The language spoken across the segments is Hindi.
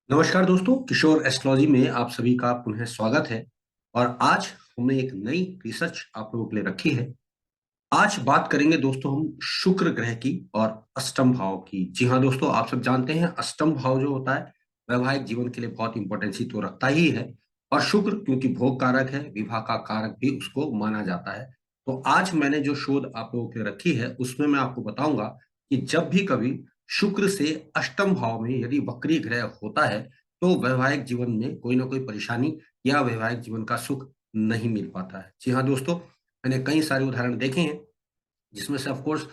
नमस्कार दोस्तों, किशोर एस्ट्रोलॉजी में आप सभी का पुनः स्वागत है। और आज हमने एक नई रिसर्च आप लोगों के लिए रखी है। आज बात करेंगे दोस्तों हम शुक्र ग्रह की और अष्टम भाव की। जी हाँ दोस्तों, आप सब जानते हैं अष्टम भाव जो होता है वैवाहिक जीवन के लिए बहुत इंपॉर्टेंसी तो रखता ही है। और शुक्र क्योंकि भोग कारक है, विवाह का कारक भी उसको माना जाता है। तो आज मैंने जो शोध आप लोगों के लिए रखी है उसमें मैं आपको बताऊंगा कि जब भी कभी शुक्र से अष्टम भाव में यदि वक्री ग्रह होता है तो वैवाहिक जीवन में कोई ना कोई परेशानी या वैवाहिक जीवन का सुख नहीं मिल पाता है। जी हाँ दोस्तों, मैंने कई सारे उदाहरण देखे हैं जिसमें से ऑफ कोर्स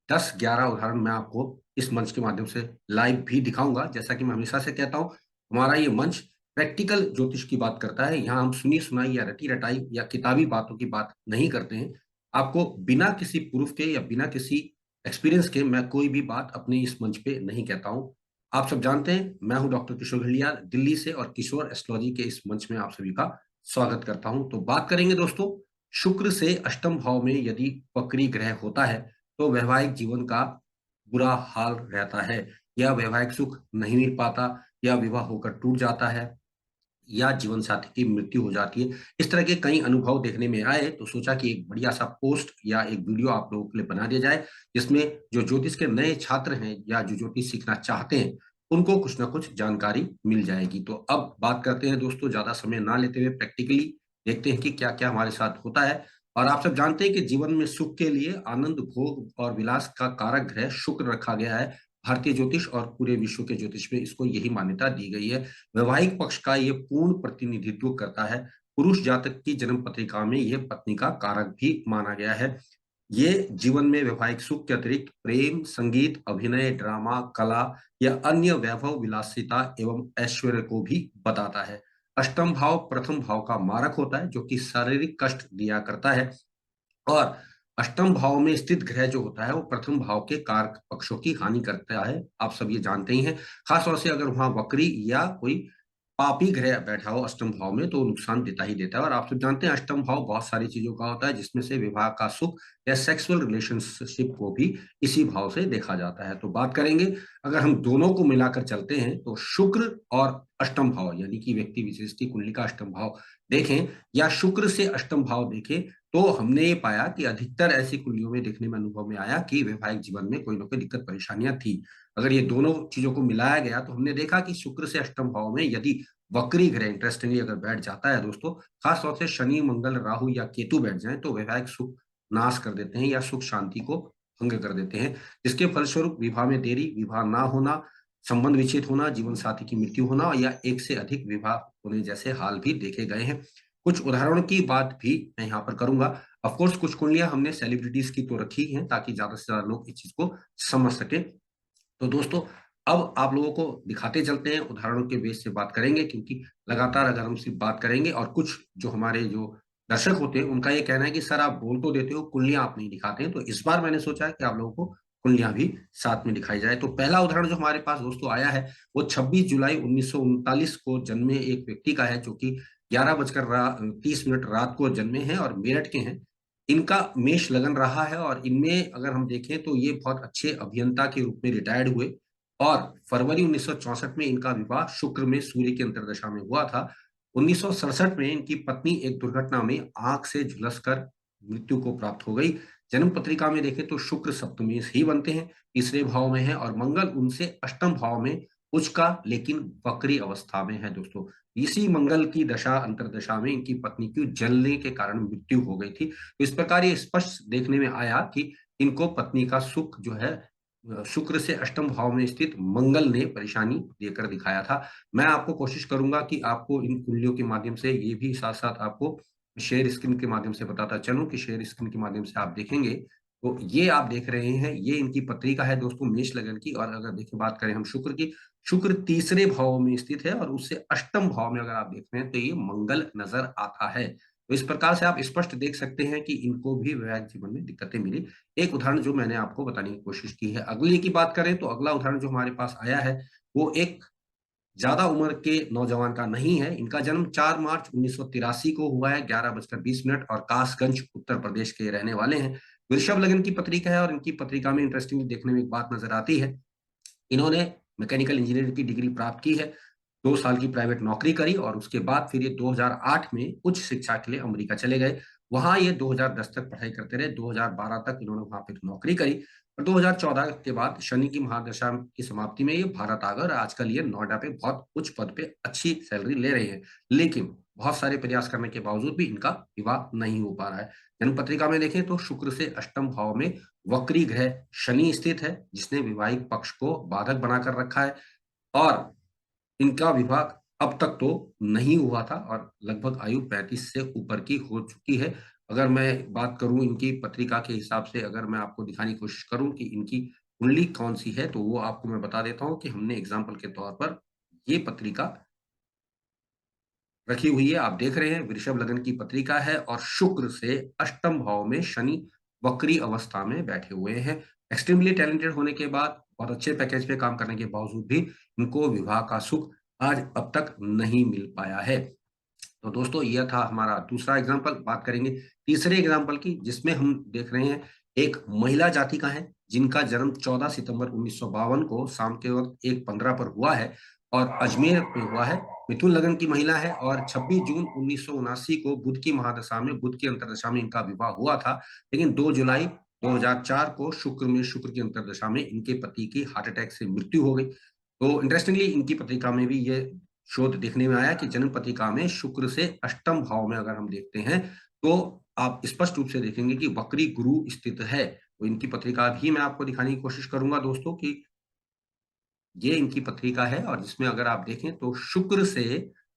10-11 उदाहरण मैं आपको इस मंच के माध्यम से लाइव भी दिखाऊंगा। जैसा कि मैं हमेशा से कहता हूं, हमारा ये मंच प्रैक्टिकल ज्योतिष की बात करता है। यहाँ हम सुनी सुनाई या रटी रटाई या किताबी बातों की बात नहीं करते हैं। आपको बिना किसी प्रूफ के या बिना किसी एक्सपीरियंस के मैं कोई भी बात अपने इस मंच पे नहीं कहता हूँ। आप सब जानते हैं मैं हूं डॉक्टर किशोर घलिया दिल्ली से, और किशोर एस्ट्रोलॉजी के इस मंच में आप सभी का स्वागत करता हूं। तो बात करेंगे दोस्तों, शुक्र से अष्टम भाव में यदि वक्री ग्रह होता है तो वैवाहिक जीवन का बुरा हाल रहता है, या वैवाहिक सुख नहीं मिल पाता, या विवाह होकर टूट जाता है, या जीवन साथी की मृत्यु हो जाती है। इस तरह के कई अनुभव देखने में आए तो सोचा कि एक बढ़िया सा पोस्ट या एक वीडियो आप लोगों के लिए बना दिया जाए, जिसमें जो ज्योतिष के नए छात्र हैं या जो ज्योतिष सीखना चाहते हैं उनको कुछ ना कुछ जानकारी मिल जाएगी। तो अब बात करते हैं दोस्तों, ज्यादा समय ना लेते हुए प्रैक्टिकली देखते हैं कि क्या क्या हमारे साथ होता है। और आप सब जानते हैं कि जीवन में सुख के लिए आनंद, भोग और विलास का कारक ग्रह शुक्र रखा गया है। भारतीय ज्योतिष और पूरे विश्व के ज्योतिष में इसको यही मान्यता दी गई है। वैवाहिक पक्ष का ये पूर्ण प्रतिनिधित्व करता है। पुरुष जातक की जन्म पत्रिका में ये पत्नी का कारक भी माना गया है। ये जीवन में वैवाहिक सुख के अतिरिक्त प्रेम, संगीत, अभिनय, ड्रामा, कला या अन्य वैभव, विलासिता एवं ऐश्वर्य को भी बताता है। अष्टम भाव प्रथम भाव का मारक होता है जो कि शारीरिक कष्ट दिया करता है। और अष्टम भाव में स्थित ग्रह जो होता है वो प्रथम भाव के कारक पक्षों की हानि करता है। आप सब ये जानते ही हैं। खास तौर से अगर वहां वक्री या कोई पापी ग्रह बैठा हो अष्टम भाव में तो वो नुकसान देता ही देता है। और आप सब जानते हैं अष्टम भाव बहुत सारी चीजों का होता है, जिसमें से विवाह का सुख या सेक्सुअल रिलेशनशिप को भी इसी भाव से देखा जाता है। तो बात करेंगे, अगर हम दोनों को मिलाकर चलते हैं तो शुक्र और अष्टम भाव यानी कि व्यक्ति विशेष की कुंडली का अष्टम भाव देखें या शुक्र से अष्टम भाव देखें, तो हमने ये पाया कि अधिकतर ऐसी कुंडलियों में देखने में अनुभव में आया कि वैवाहिक जीवन में कोई ना कोई दिक्कत परेशानियां थी। अगर ये दोनों चीजों को मिलाया गया तो हमने देखा कि शुक्र से अष्टम भाव में यदि वक्री ग्रह इंटरेस्टिंगली अगर बैठ जाता है दोस्तों, खास तौर से शनि, मंगल, राहु या केतु बैठ जाए तो वैवाहिक सुख नाश कर देते हैं या सुख शांति को भंग कर देते हैं, जिसके फलस्वरूप विवाह में देरी, विवाह ना होना, संबंध विच्छेद होना, जीवन साथी की मृत्यु होना या एक से अधिक विवाह होने जैसे हाल भी देखे गए हैं। कुछ उदाहरणों की बात भी मैं यहाँ पर करूंगा। ऑफ कोर्स कुछ कुंडलियां हमने सेलिब्रिटीज की तो रखी हैं ताकि ज्यादा से ज्यादा लोग इस चीज को समझ सके। तो दोस्तों, अब आप लोगों को दिखाते चलते हैं, उदाहरणों के बेस से बात करेंगे, क्योंकि लगातार अगर हम सिर्फ बात करेंगे और कुछ जो हमारे जो दर्शक होते हैं उनका ये कहना है कि सर आप बोल तो देते हो, कुंडलियां आप नहीं दिखाते हैं, तो इस बार मैंने सोचा है कि आप लोगों को कुंडलियां भी साथ में दिखाई जाए। तो पहला उदाहरण जो हमारे पास दोस्तों आया है वो 26 जुलाई 1939 को जन्मे एक व्यक्ति का है, जो कि 11:30 रात को जन्मे हैं और मेरठ के हैं। इनका मेष लगन रहा है और इनमें अगर हम देखें तो ये बहुत अच्छे अभियंता के रूप में रिटायर्ड हुए। और फरवरी 1964 में इनका विवाह शुक्र में सूर्य की अंतर्दशा में हुआ था। 1967 में इनकी पत्नी एक दुर्घटना में आंख से झुलसकर मृत्यु को प्राप्त हो गई। जन्म पत्रिका में देखें तो शुक्र सप्तमी ही बनते हैं, तीसरे भाव में है, और मंगल उनसे अष्टम भाव में उच्च का लेकिन वक्री अवस्था में है दोस्तों। इसी मंगल की दशा अंतरदशा में इनकी पत्नी की जलने के कारण मृत्यु हो गई थी। तो इस प्रकार ये स्पष्ट देखने में आया कि इनको पत्नी का सुख जो है शुक्र से अष्टम भाव में स्थित मंगल ने परेशानी देकर दिखाया था। मैं आपको कोशिश करूंगा कि आपको इन कुंडलियों के माध्यम से ये भी साथ साथ आपको शेयर स्क्रीन के माध्यम से बताता चलूं कि शेयर स्क्रीन के माध्यम से आप देखेंगे तो ये आप देख रहे हैं, ये इनकी पत्रिका है दोस्तों मेष लगन की। और अगर देखिए बात करें हम शुक्र की, शुक्र तीसरे भाव में स्थित है और उससे अष्टम भाव में अगर आप देख रहे हैं तो ये मंगल नजर आता है। तो इस प्रकार से आप स्पष्ट देख सकते हैं कि इनको भी वैवाहिक जीवन में दिक्कतें मिली। एक उदाहरण जो मैंने आपको बताने की कोशिश की है। अगले की बात करें तो अगला उदाहरण जो हमारे पास आया है वो एक ज्यादा उम्र के नौजवान का नहीं है। इनका जन्म 4 मार्च 1983 को हुआ है 11:20 और कासगंज उत्तर प्रदेश के रहने वाले हैं। वृषभ लग्न की पत्रिका है और इनकी पत्रिका में इंटरेस्टिंग देखने में एक बात नजर आती है, इन्होंने मैकेनिकल इंजीनियरिंग की डिग्री प्राप्त की है। 2 साल की प्राइवेट नौकरी करी और उसके बाद फिर ये 2008 में उच्च शिक्षा के लिए अमेरिका चले गए। वहां ये 2010 तक पढ़ाई करते रहे। 2012 तक इन्होंने वहां फिर नौकरी करी और 2014 के बाद शनि की महादशा की समाप्ति में ये भारत आ गए और आजकल ये नोएडा पे बहुत उच्च पद पे अच्छी सैलरी ले रहे हैं। लेकिन बहुत सारे प्रयास करने के बावजूद भी इनका विवाह नहीं हो पा रहा है। जन्म पत्रिका में देखें तो शुक्र से अष्टम भाव में वक्री ग्रह शनि स्थित है, जिसने वैवाहिक पक्ष को बाधक बनाकर रखा है और इनका विवाह अब तक तो नहीं हुआ था और लगभग आयु 35 से ऊपर की हो चुकी है। अगर मैं बात करूं इनकी पत्रिका के हिसाब से, अगर मैं आपको दिखाने की कोशिश करूं कि इनकी कुंडली कौन सी है, तो वो आपको मैं बता देता हूं कि हमने एग्जाम्पल के तौर पर ये पत्रिका रखी हुई है। आप देख रहे हैं वृषभ लग्न की पत्रिका है और शुक्र से अष्टम भाव में शनि वक्री अवस्था में बैठे हुए हैं। एक्सट्रीमली टैलेंटेड होने के बाद और अच्छे पैकेज पे काम करने के बावजूद भी इनको विवाह का सुख आज अब तक नहीं मिल पाया है। तो दोस्तों यह था हमारा दूसरा एग्जाम्पल। बात करेंगे तीसरे एग्जाम्पल की, जिसमें हम देख रहे हैं एक महिला जाति का है जिनका जन्म 14 सितंबर 1952 को शाम के वक्त 1:15 पर हुआ है और अजमेर में हुआ है। मिथुन लगन की महिला है और 26 जून 1979 को बुध की महादशा में, बुध की अंतरदशा में इनका विवाह हुआ था। लेकिन 2 जुलाई 2004 को शुक्र की अंतरदशा में इनके पति की हार्ट अटैक से मृत्यु हो गई। तो इंटरेस्टिंगली इनकी पत्रिका में भी ये शोध देखने में आया कि जन्म पत्रिका में शुक्र से अष्टम भाव में अगर हम देखते हैं तो आप स्पष्ट रूप से देखेंगे कि वक्री गुरु स्थित है। तो इनकी पत्रिका भी मैं आपको दिखाने की कोशिश करूंगा दोस्तों कि ये इनकी पत्रिका है और जिसमें अगर आप देखें तो शुक्र से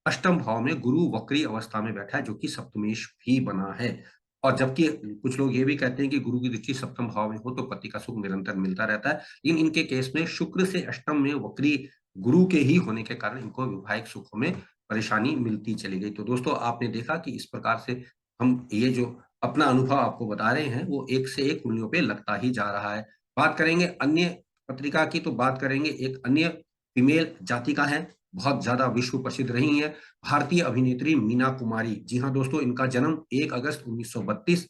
अष्टम भाव में गुरु वक्री अवस्था में बैठा है, जो कि सप्तमेश भी बना है। और जबकि कुछ लोग ये भी कहते हैं कि गुरु की दृष्टि सप्तम भाव में हो तो पति का सुख निरंतर मिलता रहता है, लेकिन इनके केस में शुक्र से अष्टम में वक्री गुरु के ही होने के कारण इनको वैवाहिक सुखों में परेशानी मिलती चली गई। तो दोस्तों आपने देखा कि इस प्रकार से हम ये जो अपना अनुभव आपको बता रहे हैं वो एक से एक कुंडलियों पे लगता ही जा रहा है। बात करेंगे अन्य पत्रिका की, तो बात करेंगे एक अन्य फीमेल जाति का है, बहुत ज्यादा विश्व प्रसिद्ध रही है, भारतीय अभिनेत्री मीना कुमारी। जी हाँ दोस्तों, इनका जन्म 1 अगस्त 1932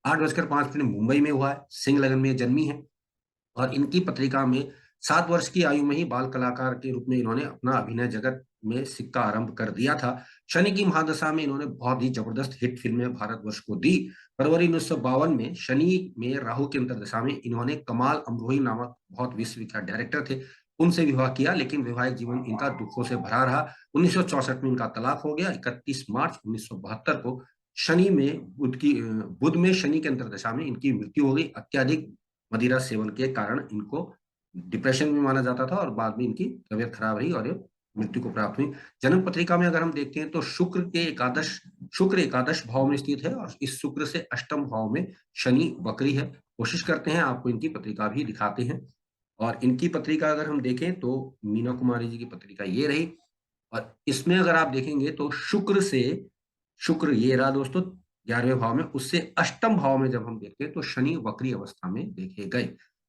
8:05 मुंबई में हुआ है। सिंह लगन में जन्मी है और इनकी पत्रिका में 7 वर्ष की आयु में ही बाल कलाकार के रूप में इन्होंने अपना अभिनय जगत में सिक्का आरंभ कर दिया था। शनि की महादशा में इन्होंने बहुत ही जबरदस्त हिट फिल्में भारतवर्ष को दी। फरवरी 1952 में शनि में राहु की अंतरदशा में इन्होंने कमाल अमरोही नामक बहुत विश्वविख्यात डायरेक्टर थे, उनसे विवाह किया, लेकिन वैवाहिक जीवन इनका दुखों से भरा रहा। 1964 में इनका तलाक हो गया। 31 मार्च 1972 को शनि में बुध में शनि के अंतरदशा में इनकी मृत्यु हो गई। अत्यधिक मदिरा सेवन के कारण इनको डिप्रेशन में माना जाता था और बाद में इनकी तबीयत खराब रही और ये मृत्यु को प्राप्त हुई। जन्म पत्रिका में अगर हम देखते हैं तो शुक्र एकादश भाव में स्थित है और इस शुक्र से अष्टम भाव में शनि वक्री है। कोशिश करते हैं आपको इनकी पत्रिका भी दिखाते हैं। और इनकी पत्रिका अगर हम देखें तो मीना कुमारी जी की पत्रिका ये रही और इसमें अगर आप देखेंगे तो शुक्र ये रहा दोस्तों 11वें भाव में, उससे अष्टम भाव में जब हम देखते हैं तो शनि वक्री अवस्था में देखे गए।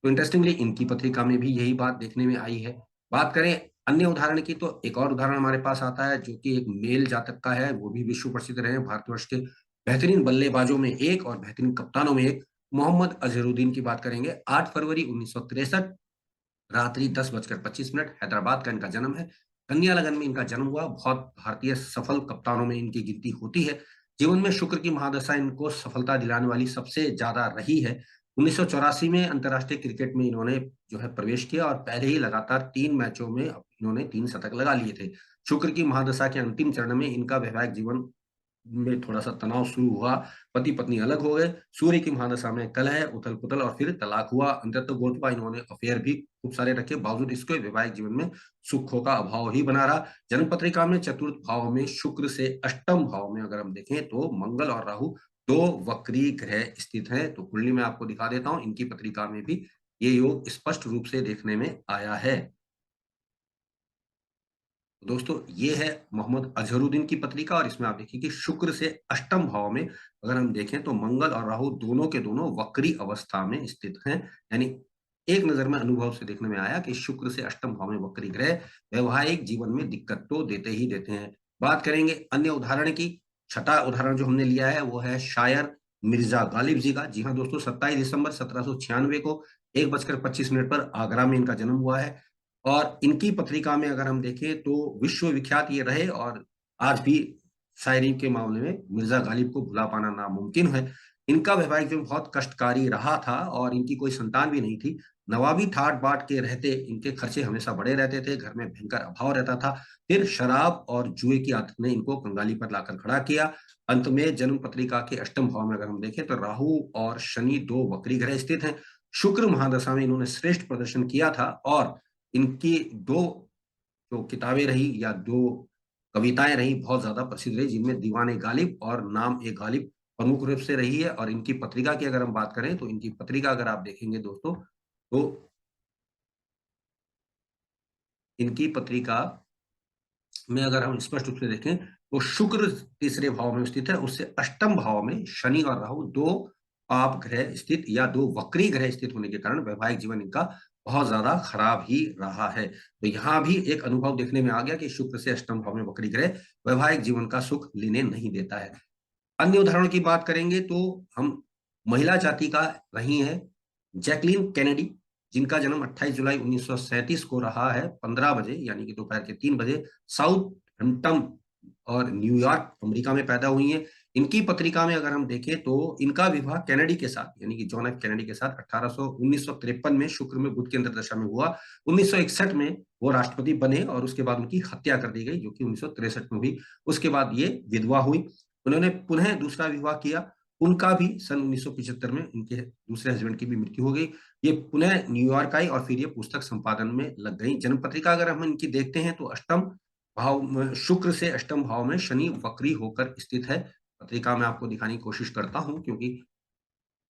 तो इंटरेस्टिंगली इनकी पत्रिका में भी यही बात देखने में आई है। बात करें अन्य उदाहरण की तो एक और उदाहरण हमारे पास आता है जो कि एक मेल जातक का है, वो भी विश्व प्रसिद्ध रहे भारतवर्ष के बेहतरीन बल्लेबाजों में एक और बेहतरीन कप्तानों में एक, मोहम्मद अजहरुद्दीन की बात करेंगे। 8 फरवरी 1963 रात्रि 10:25 हैदराबाद का इनका जन्म है। कन्या लगन में इनका जन्म हुआ। बहुत भारतीय सफल कप्तानों में इनकी गिनती होती है। जीवन में शुक्र की महादशा इनको सफलता दिलाने वाली सबसे ज्यादा रही है। 1984 में अंतर्राष्ट्रीय क्रिकेट में इन्होंने जो है प्रवेश किया और पहले ही लगातार 3 मैचों में इन्होंने 3 शतक लगा लिए थे। शुक्र की महादशा के अंतिम चरण में इनका वैवाहिक जीवन में थोड़ा सा तनाव शुरू हुआ। पति पत्नी अलग हो गए। सूर्य की महादशा में कलह, उथल पुथल और फिर तलाक हुआ। अंततः गोतवा इन्होंने अफेयर भी खूब सारे रखे, बावजूद इसके वैवाहिक जीवन में सुखों का अभाव ही बना रहा। जन्म पत्रिका में चतुर्थ भाव में शुक्र से अष्टम भाव में अगर हम देखें तो मंगल और राहु दो वक्री ग्रह स्थित हैं। तो कुंडली में आपको दिखा देता हूं, इनकी पत्रिका में भी ये योग स्पष्ट रूप से देखने में आया है। दोस्तों ये है मोहम्मद अजहरुद्दीन की पत्रिका और इसमें आप देखिए कि शुक्र से अष्टम भाव में अगर हम देखें तो मंगल और राहु दोनों के दोनों वक्री अवस्था में स्थित हैं। यानी एक नजर में अनुभव से देखने में आया कि शुक्र से अष्टम भाव में वक्री ग्रह वैवाहिक जीवन में दिक्कत तो देते ही देते हैं। बात करेंगे अन्य उदाहरण की। छठा उदाहरण जो हमने लिया है वो है शायर मिर्जा गालिब जी का। जी हाँ दोस्तों, 27 दिसंबर 1796 को 1:25 पर आगरा में इनका जन्म हुआ है। और इनकी पत्रिका में अगर हम देखें तो विश्वविख्यात ये रहे, और आज भी शायरी के मामले में मिर्जा गालिब को भुला पाना नामुमकिन है। इनका वैवाहिक जीवन बहुत कष्टकारी रहा था और इनकी कोई संतान भी नहीं थी। नवाबी ठाट बाट के रहते इनके खर्चे हमेशा बढ़े रहते थे, घर में भयंकर अभाव रहता था। फिर शराब और जुए की आदत ने इनको कंगाली पर लाकर खड़ा किया। अंत में जन्म पत्रिका के अष्टम भाव में अगर हम देखें तो राहु और शनि दो वक्री ग्रह स्थित हैं। शुक्र महादशा में इन्होंने श्रेष्ठ प्रदर्शन किया था, और इनकी दो जो किताबें रही या दो कविताएं रही बहुत ज्यादा प्रसिद्ध रही, जिनमें दीवाने गालिब और नाम ए गालिब प्रमुख रूप से रही है। और इनकी पत्रिका की अगर हम बात करें तो इनकी पत्रिका अगर आप देखेंगे दोस्तों, तो इनकी पत्रिका में अगर हम स्पष्ट रूप से देखें तो शुक्र तीसरे भाव में स्थित है, उससे अष्टम भाव में शनि और राहु दो पाप ग्रह स्थित या दो वक्री ग्रह स्थित होने के कारण वैवाहिक जीवन इनका बहुत ज्यादा खराब ही रहा है। तो यहाँ भी एक अनुभव देखने में आ गया कि शुक्र से अष्टम भाव में वक्री ग्रह वैवाहिक जीवन का सुख लेने नहीं देता है। अन्य उदाहरण की बात करेंगे तो हम महिला जाति का रही हैं जैकलीन केनेडी, जिनका जन्म 28 जुलाई 1937 को रहा है 15 बजे यानी कि दोपहर के 3 बजे साउथ हेम्पटन और न्यूयॉर्क अमेरिका में पैदा हुई हैं। इनकी पत्रिका में अगर हम देखें तो इनका विवाह कैनेडी के साथ यानी कि जॉन एफ कैनेडी के साथ 1953 में शुक्र में बुध की अंतर्दशा में हुआ। 1961 में वो राष्ट्रपति बने और उसके बाद उनकी हत्या कर दी गई, जो कि 1963 में हुई। उसके बाद ये विधवा हुई। उन्होंने पुनः दूसरा विवाह किया। उनका भी सन 1975 में उनके दूसरे हस्बैंड की भी मृत्यु हो गई। ये पुनः न्यूयॉर्क आई और फिर ये पुस्तक संपादन में लग गई। जन्म पत्रिका अगर हम इनकी देखते हैं तो अष्टम भाव में शुक्र से अष्टम भाव में शनि वक्री होकर स्थित है। पत्रिका में आपको दिखाने की कोशिश करता हूं, क्योंकि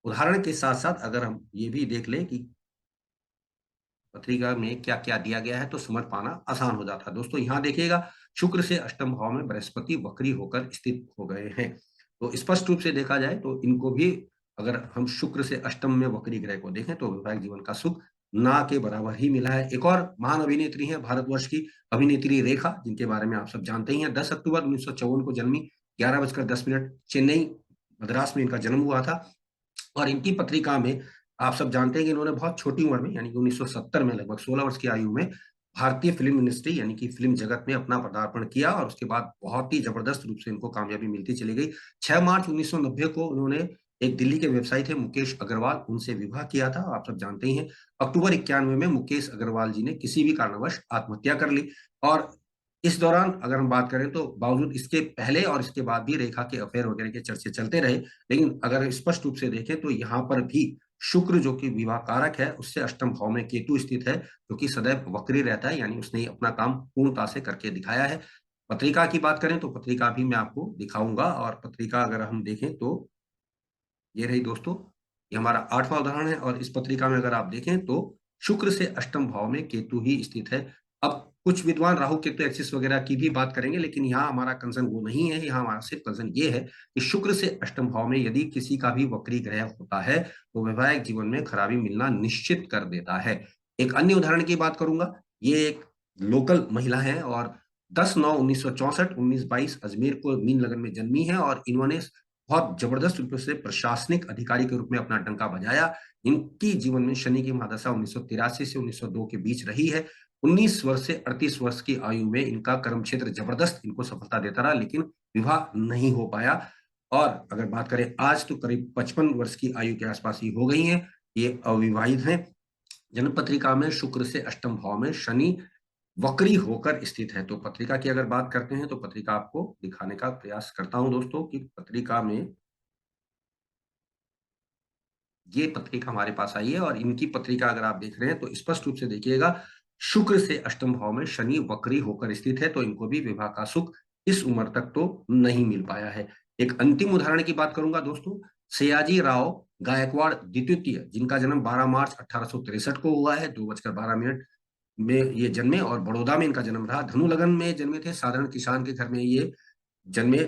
उदाहरण के साथ साथ अगर हम ये भी देख लें कि पत्रिका में क्या क्या दिया गया है तो समझ पाना आसान हो जाता है। दोस्तों यहाँ देखिएगा, शुक्र से अष्टम भाव में बृहस्पति वक्री होकर स्थित हो गए हैं। तो स्पष्ट रूप से देखा जाए तो इनको भी अगर हम शुक्र से अष्टम में वक्री ग्रह को देखें तो वैवाहिक जीवन का सुख ना के बराबर ही मिला है। एक और महान अभिनेत्री है भारतवर्ष की, अभिनेत्री रेखा, जिनके बारे में आप सब जानते ही हैं। 10 अक्टूबर 1954 को जन्मी, 11:10 चेन्नई मद्रास में इनका जन्म हुआ था। और इनकी पत्रिका में आप सब जानते हैं कि इन्होंने बहुत छोटी उम्र में यानी कि 1970 में लगभग 16 वर्ष की आयु में भारतीय फिल्म इंडस्ट्री यानी कि फिल्म जगत में अपना पदार्पण किया, और उसके बाद बहुत ही जबरदस्त रूप से इनको कामयाबी मिलती चली गई। 6 मार्च 1990 को उन्होंने एक दिल्ली के व्यवसायी थे मुकेश अग्रवाल, उनसे विवाह किया था, आप सब जानते ही हैं। अक्टूबर 91 में मुकेश अग्रवाल जी ने किसी भी कारणवश आत्महत्या कर ली। और इस दौरान अगर हम बात करें तो बावजूद इसके पहले और इसके बाद भी रेखा के अफेयर वगैरह के चर्चे चलते रहे, लेकिन अगर स्पष्ट रूप से देखें तो यहाँ पर भी शुक्र जो कि विवाह कारक है उससे अष्टम भाव में केतु स्थित है, जो कि सदैव वक्री रहता है, यानी उसने अपना काम पूर्णता से करके दिखाया है। पत्रिका की बात करें तो पत्रिका भी मैं आपको दिखाऊंगा, और पत्रिका अगर हम देखें तो ये रही दोस्तों, ये हमारा 8वां उदाहरण है। और इस पत्रिका में अगर आप देखें तो शुक्र से अष्टम भाव में केतु ही स्थित है। अब कुछ विद्वान राहु केतु एक्सिस वगैरह की भी बात करेंगे, लेकिन यहाँ हमारा कंसर्न वो नहीं है। यहाँ हमारा सिर्फ कंसर्न ये है कि शुक्र से अष्टम भाव में यदि किसी का भी वक्री ग्रह होता है तो वैवाहिक जीवन में खराबी मिलना निश्चित कर देता है। एक अन्य उदाहरण की बात करूंगा। ये एक लोकल महिला है और 10/9/1964 1922 अजमेर को मीन लगन में जन्मी है, और इन्होंने बहुत जबरदस्त रूप से प्रशासनिक अधिकारी के रूप में अपना डंका बजाया। इनकी जीवन में शनि की महादशा 1983 से 1902 के बीच रही है। 19 वर्ष से 38 वर्ष की आयु में इनका कर्म क्षेत्र जबरदस्त इनको सफलता देता रहा, लेकिन विवाह नहीं हो पाया। और अगर बात करें आज तो करीब 55 वर्ष की आयु के आसपास ही हो गई हैं। ये अविवाहित हैं। जन्म पत्रिका में शुक्र से अष्टम भाव में शनि वक्री होकर स्थित है। तो पत्रिका की अगर बात करते हैं तो पत्रिका आपको दिखाने का प्रयास करता हूं दोस्तों कि पत्रिका में ये पत्रिका हमारे पास आई है, और इनकी पत्रिका अगर आप देख रहे हैं तो स्पष्ट रूप से देखिएगा, शुक्र से अष्टम भाव में शनि वक्री होकर स्थित है, तो इनको भी विवाह का सुख इस उम्र तक तो नहीं मिल पाया है। एक अंतिम उदाहरण की बात करूंगा दोस्तों, सयाजी राव गायकवाड़ द्वितीय, जिनका जन्म 12 मार्च 1863 को हुआ है, 2:12 में ये जन्मे और बड़ौदा में इनका जन्म रहा। धनु लगन में जन्मे थे, साधारण किसान के घर में ये जन्मे,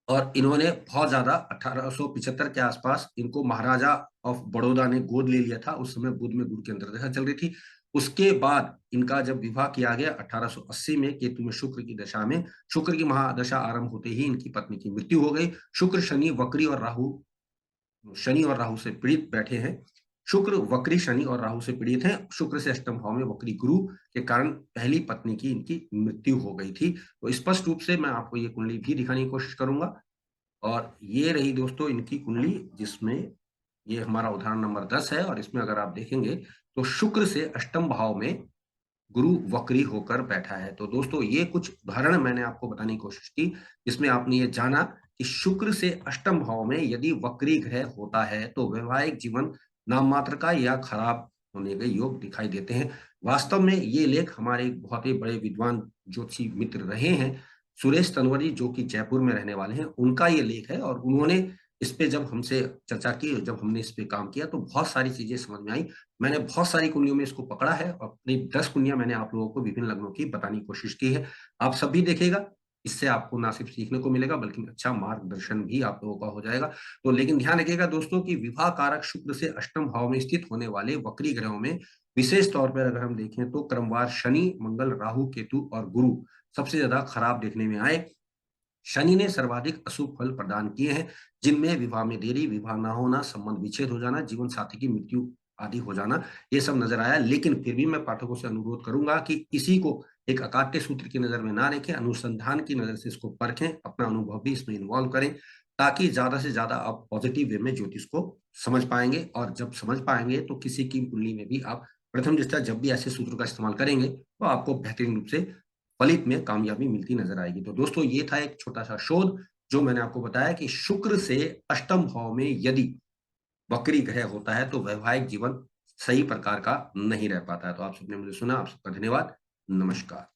और इन्होंने बहुत ज्यादा 1875 के आसपास इनको महाराजा ऑफ बड़ौदा ने गोद ले लिया था। उस समय बुध में गुरु की अंतर्दशा चल रही थी। उसके बाद इनका जब विवाह किया गया 1880 में केतु में शुक्र की दशा में, शुक्र की महादशा आरंभ होते ही इनकी पत्नी की मृत्यु हो गई। शुक्र शनि वक्री और राहु, शनि और राहु से पीड़ित बैठे हैं। शुक्र वक्री शनि और राहु से पीड़ित हैं। शुक्र से अष्टम भाव में वक्री गुरु के कारण पहली पत्नी की इनकी मृत्यु हो गई थी। तो स्पष्ट रूप से मैं आपको ये कुंडली भी दिखाने की कोशिश करूंगा। और ये रही दोस्तों इनकी कुंडली, जिसमें ये हमारा उदाहरण नंबर 10 है। और इसमें अगर आप देखेंगे तो शुक्र से अष्टम भाव में गुरु वक्री होकर बैठा है। तो दोस्तों ये कुछ उदाहरण मैंने आपको बताने की कोशिश की, जिसमें आपने ये जाना कि शुक्र से अष्टम भाव में यदि वक्री ग्रह होता है तो वैवाहिक जीवन नाम मात्र का या खराब होने के योग दिखाई देते हैं। वास्तव में ये लेख हमारे एक बहुत ही बड़े विद्वान ज्योतिषी मित्र रहे हैं, सुरेश तनवरी, जो कि जयपुर में रहने वाले हैं। उनका ये लेख है और उन्होंने इस पे जब हमसे चर्चा की, जब हमने इस पे काम किया, तो बहुत सारी चीजें समझ में आई। मैंने बहुत सारी कुंडलियों में इसको पकड़ा है और अपनी 10 कुंडलियां मैंने आप लोगों को विभिन्न लग्नों की बताने की कोशिश की है। आप सब भी देखिएगा, इससे आपको ना सिर्फ सीखने को मिलेगा बल्कि अच्छा मार्गदर्शन भी आप लोगों का हो जाएगा। तो लेकिन ध्यान रखिएगा दोस्तों कि विवाह कारक शुक्र से अष्टम भाव में स्थित होने वाले वक्री ग्रहों में विशेष तौर पर अगर हम देखें तो क्रमवार शनि, मंगल, राहु, केतु और गुरु सबसे ज्यादा खराब देखने में आए। शनि ने सर्वाधिक अशुभ फल प्रदान किए हैं, जिनमें विवाह में देरी, विवाह ना होना, संबंध विच्छेद हो जाना, जीवन साथी की मृत्यु आदि हो जाना, ये सब नजर आया। लेकिन फिर भी मैं पाठकों से अनुरोध करूंगा कि इसी को एक अकाट्य सूत्र की नजर में ना रखें, अनुसंधान की नजर से इसको परखें, अपना अनुभव भी इसमें इन्वॉल्व करें, ताकि ज्यादा से ज्यादा आप पॉजिटिव वे में ज्योतिष को समझ पाएंगे। और जब समझ पाएंगे तो किसी की कुंडली में भी आप प्रथम दृष्टया जब भी ऐसे सूत्र का इस्तेमाल करेंगे तो आपको बेहतरीन रूप से फलित में कामयाबी मिलती नजर आएगी। तो दोस्तों ये था एक छोटा सा शोध, जो मैंने आपको बताया कि शुक्र से अष्टम भाव में यदि वक्री ग्रह होता है तो वैवाहिक जीवन सही प्रकार का नहीं रह पाता है। तो आप सबने मुझे सुना, आप सबका धन्यवाद। नमस्कार।